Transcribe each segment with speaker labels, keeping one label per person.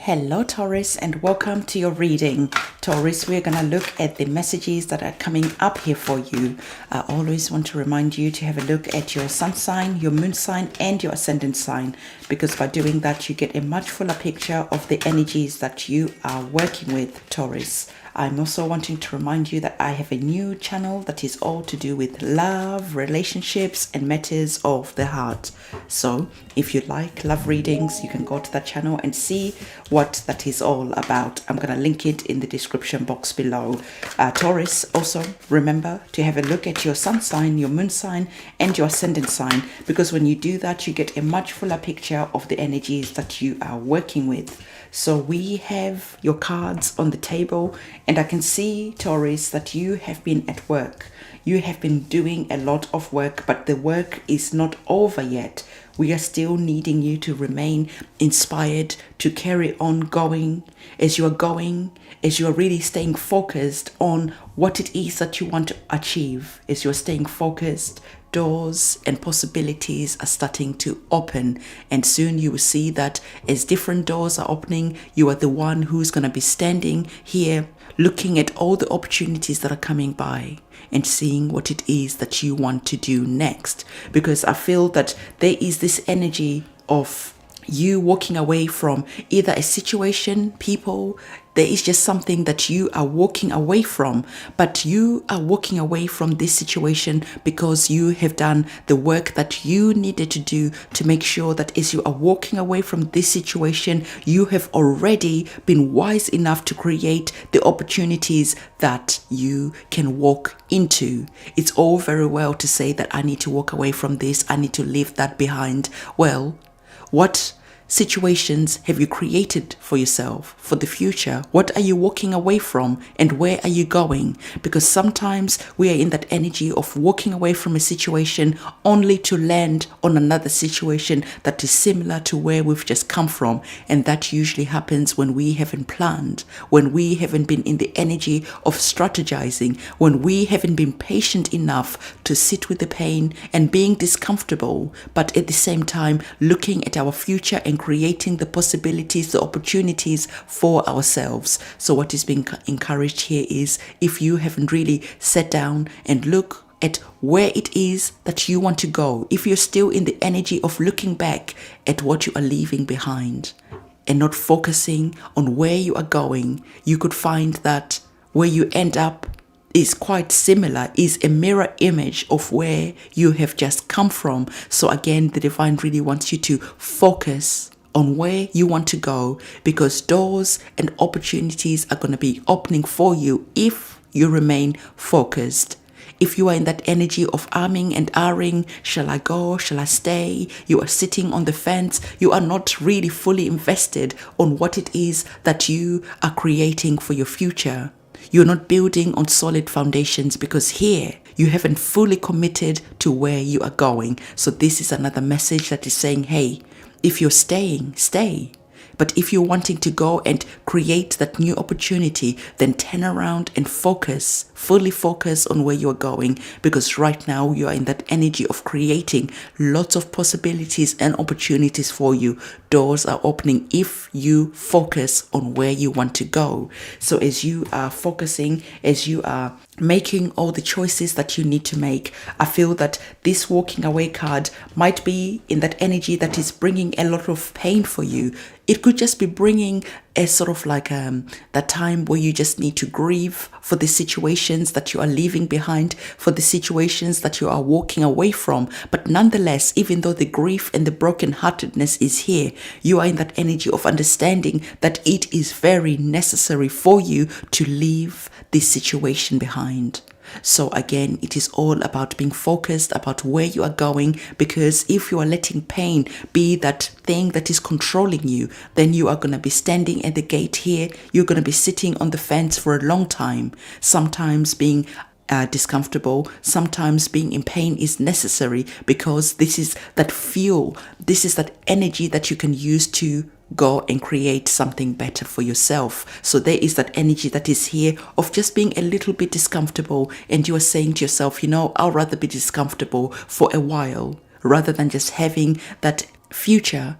Speaker 1: Hello Taurus, and welcome to your reading. Taurus, we're going to look at the messages that are coming up here for you. I always want to remind you to have a look at your sun sign, your moon sign, and your ascendant sign, because by doing that you get a much fuller picture of the energies that you are working with, Taurus. I'm also wanting to remind you that I have a new channel that is all to do with love, relationships, and matters of the heart. So if you like love readings, you can go to that channel and see what that is all about. I'm going to link it in the description box below. Taurus, also remember to have a look at your sun sign, your moon sign, and your ascendant sign, because when you do that, you get a much fuller picture of the energies that you are working with. So we have your cards on the table, and I can see, Taurus, that you have been at work. You have been doing a lot of work, but the work is not over yet. We are still needing you to remain inspired, to carry on going as you are really staying focused on what it is that you want to achieve. As you're staying focused, doors and possibilities are starting to open, and soon you will see that as different doors are opening, you are the one who's going to be standing here looking at all the opportunities that are coming by and seeing what it is that you want to do next. Because I feel that there is this energy of you walking away from either a situation, people. There is just something that you are walking away from, but you are walking away from this situation because you have done the work that you needed to do to make sure that as you are walking away from this situation, you have already been wise enough to create the opportunities that you can walk into. It's all very well to say that I need to walk away from this, I need to leave that behind. Well, what situations have you created for yourself for the future? What are you walking away from, and where are you going? Because sometimes we are in that energy of walking away from a situation only to land on another situation that is similar to where we've just come from. And that usually happens when we haven't planned, when we haven't been in the energy of strategizing, when we haven't been patient enough to sit with the pain and being discomfortable, but at the same time looking at our future and creating the possibilities, the opportunities for ourselves. So what is being encouraged here is, if you haven't really sat down and look at where it is that you want to go, if you're still in the energy of looking back at what you are leaving behind and not focusing on where you are going, you could find that where you end up is quite similar, is a mirror image of where you have just come from. So again, the divine really wants you to focus on where you want to go, because doors and opportunities are going to be opening for you if you remain focused. If you are in that energy of arming and ahhing, shall I go, shall I stay? You are sitting on the fence. You are not really fully invested on what it is that you are creating for your future. You're not building on solid foundations, because here you haven't fully committed to where you are going. So this is another message that is saying, hey, if you're staying, stay. But if you're wanting to go and create that new opportunity, then turn around and focus, fully focus on where you're going, because right now you are in that energy of creating lots of possibilities and opportunities for you. Doors are opening if you focus on where you want to go. So as you are focusing, as you are making all the choices that you need to make, I feel that this walking away card might be in that energy that is bringing a lot of pain for you. It could just be bringing a sort of like that time where you just need to grieve for the situations that you are leaving behind, for the situations that you are walking away from. But nonetheless, even though the grief and the brokenheartedness is here, you are in that energy of understanding that it is very necessary for you to leave this situation behind. So again, it is all about being focused about where you are going, because if you are letting pain be that thing that is controlling you, then you are going to be standing at the gate here. You're going to be sitting on the fence for a long time. Sometimes being discomfortable, sometimes being in pain is necessary, because this is that fuel, this is that energy that you can use to go and create something better for yourself. So there is that energy that is here of just being a little bit discomfortable, and you are saying to yourself, you know, I'll rather be discomfortable for a while rather than just having that future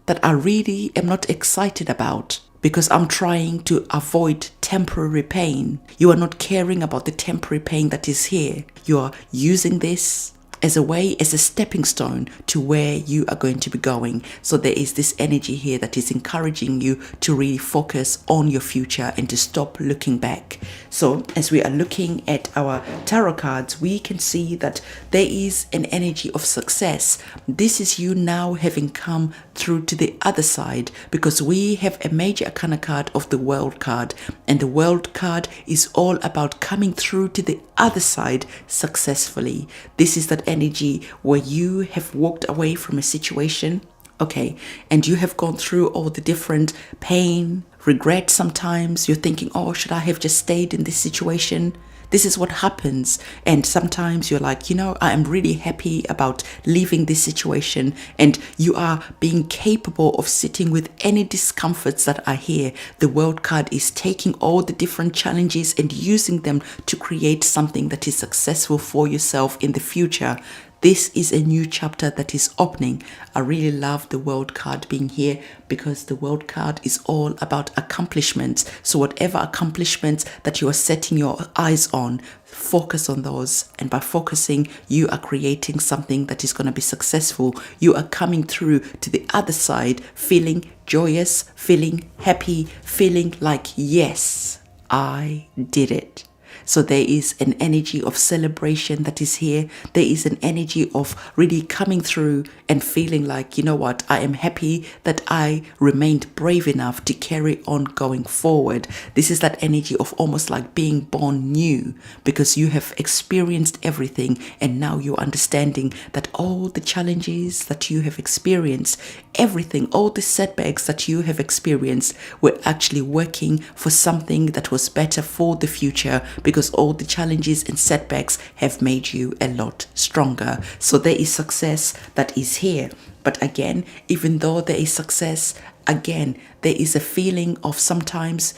Speaker 1: that I really am not excited about. because I'm trying to avoid temporary pain. You are not caring about the temporary pain that is here. You are using this as a way, as a stepping stone to where you are going to be going. So there is this energy here that is encouraging you to really focus on your future and to stop looking back. So as we are looking at our tarot cards, we can see that there is an energy of success. This is you now having come through to the other side, because we have a major arcana card of the World card, and the World card is all about coming through to the other side successfully. This is that energy where you have walked away from a situation, okay, and you have gone through all the different pain, regret. Sometimes you're thinking, oh, should I have just stayed in this situation? This is what happens. And sometimes you're like, I am really happy about leaving this situation. And you are being capable of sitting with any discomforts that are here. The World card is taking all the different challenges and using them to create something that is successful for yourself in the future. This is a new chapter that is opening. I really love the World card being here, because the World card is all about accomplishments. So whatever accomplishments that you are setting your eyes on, focus on those. And by focusing, you are creating something that is going to be successful. You are coming through to the other side feeling joyous, feeling happy, feeling like, yes, I did it. So there is an energy of celebration that is here. There is an energy of really coming through and feeling like, what, I am happy that I remained brave enough to carry on going forward. This is that energy of almost like being born new, because you have experienced everything and now you're understanding that all the challenges that you have experienced, everything, all the setbacks that you have experienced were actually working for something that was better for the future, because all the challenges and setbacks have made you a lot stronger. So there is success that is here. But again, even though there is success, again, there is a feeling of sometimes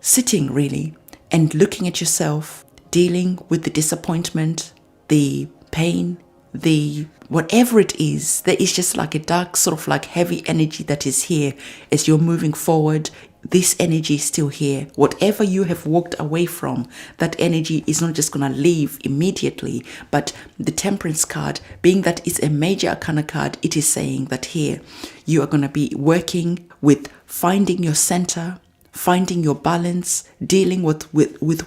Speaker 1: sitting really and looking at yourself, dealing with the disappointment, the pain, the whatever it is. There is just like a dark, sort of like heavy energy that is here as you're moving forward. This energy is still here. Whatever you have walked away from, that energy is not just going to leave immediately. But the Temperance card, being that it's a major arcana card, it is saying that here you are going to be working with finding your center, finding your balance, dealing with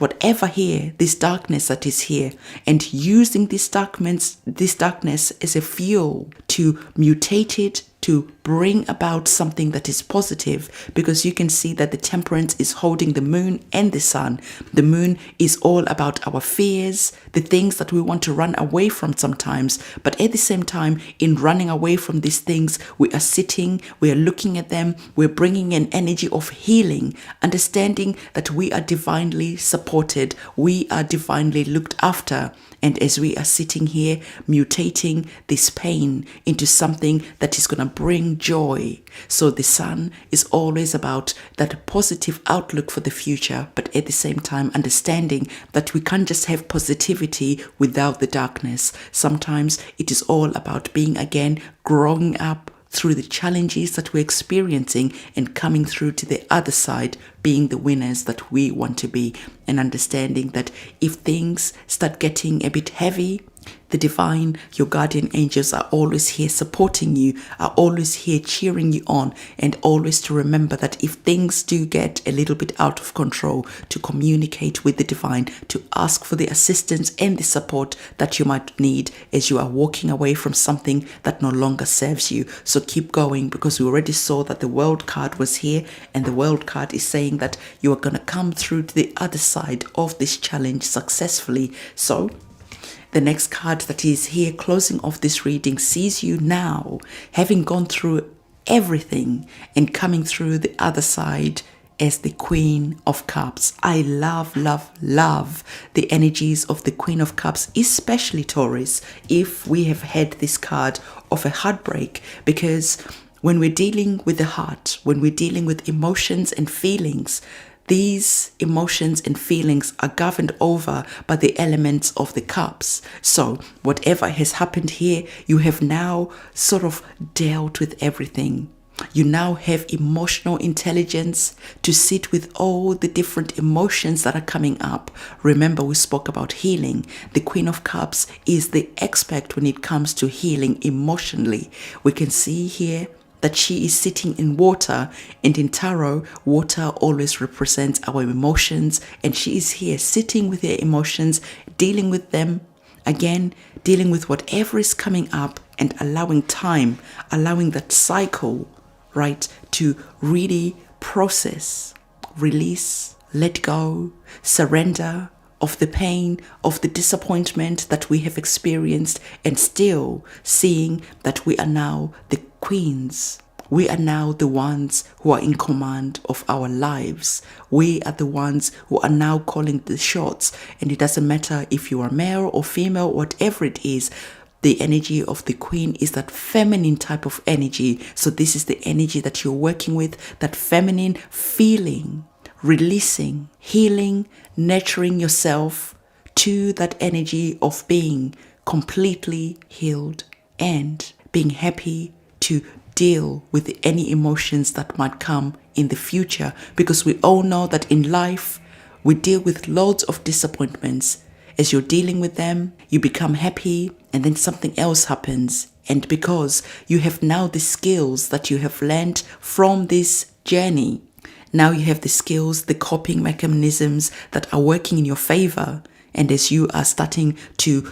Speaker 1: whatever here, this darkness that is here, and using this darkness as a fuel to mutate it, to bring about something that is positive, because you can see that the Temperance is holding the moon and the sun. The moon is all about our fears, the things that we want to run away from sometimes, but at the same time, in running away from these things, we are sitting, we are looking at them, we're bringing an energy of healing, understanding that we are divinely supported, we are divinely looked after. And as we are sitting here, mutating this pain into something that is going to bring joy. So the sun is always about that positive outlook for the future, but at the same time, understanding that we can't just have positivity without the darkness. Sometimes it is all about being again, growing up through the challenges that we're experiencing and coming through to the other side, being the winners that we want to be, and understanding that if things start getting a bit heavy, the divine, your guardian angels are always here supporting you, are always here cheering you on, and always to remember that if things do get a little bit out of control, to communicate with the divine, to ask for the assistance and the support that you might need as you are walking away from something that no longer serves you. So keep going, because we already saw that the World card was here, and the World card is saying that you are going to come through to the other side of this challenge successfully. So the next card that is here closing off this reading sees you now having gone through everything and coming through the other side as the Queen of Cups. I love the energies of the Queen of Cups, especially Taurus, if we have had this card of a heartbreak, because when we're dealing with the heart, when we're dealing with emotions and feelings, these emotions and feelings are governed over by the elements of the cups. So whatever has happened here, you have now sort of dealt with everything. You now have emotional intelligence to sit with all the different emotions that are coming up. Remember, we spoke about healing. The Queen of Cups is the expert when it comes to healing emotionally. We can see here that she is sitting in water, and in tarot, water always represents our emotions, and she is here sitting with her emotions, dealing with them, again, dealing with whatever is coming up and allowing time, allowing that cycle, right, to really process, release, let go, surrender of the pain, of the disappointment that we have experienced, and still seeing that we are now the queens. We are now the ones who are in command of our lives. We are the ones who are now calling the shots. And it doesn't matter if you are male or female, whatever it is. The energy of the queen is that feminine type of energy. So this is the energy that you're working with, that feminine feeling, releasing, healing, nurturing yourself to that energy of being completely healed and being happy to deal with any emotions that might come in the future, because we all know that in life we deal with loads of disappointments. As you're dealing with them, you become happy, and then something else happens. And because you have now the skills that you have learned from this journey, now you have the skills, the coping mechanisms that are working in your favor. And as you are starting to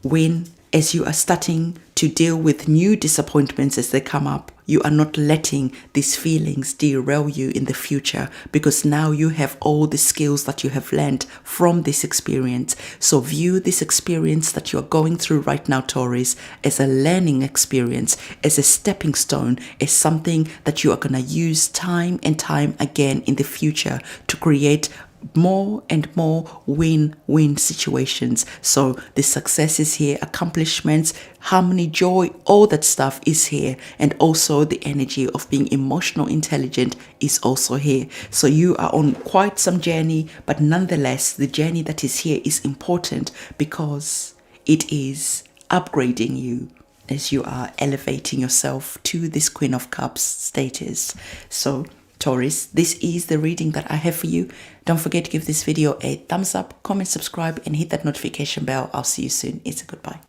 Speaker 1: win, as you are starting to deal with new disappointments as they come up, you are not letting these feelings derail you in the future, because now you have all the skills that you have learned from this experience. So view this experience that you are going through right now, Taurus, as a learning experience, as a stepping stone, as something that you are going to use time and time again in the future to create more and more win-win situations. So the success is here, accomplishments, harmony, joy, all that stuff is here. And also the energy of being emotional intelligent is also here. So you are on quite some journey, but nonetheless, the journey that is here is important because it is upgrading you as you are elevating yourself to this Queen of Cups status. So Taurus, this is the reading that I have for you. Don't forget to give this video a thumbs up, comment, subscribe, and hit that notification bell. I'll see you soon. It's a goodbye.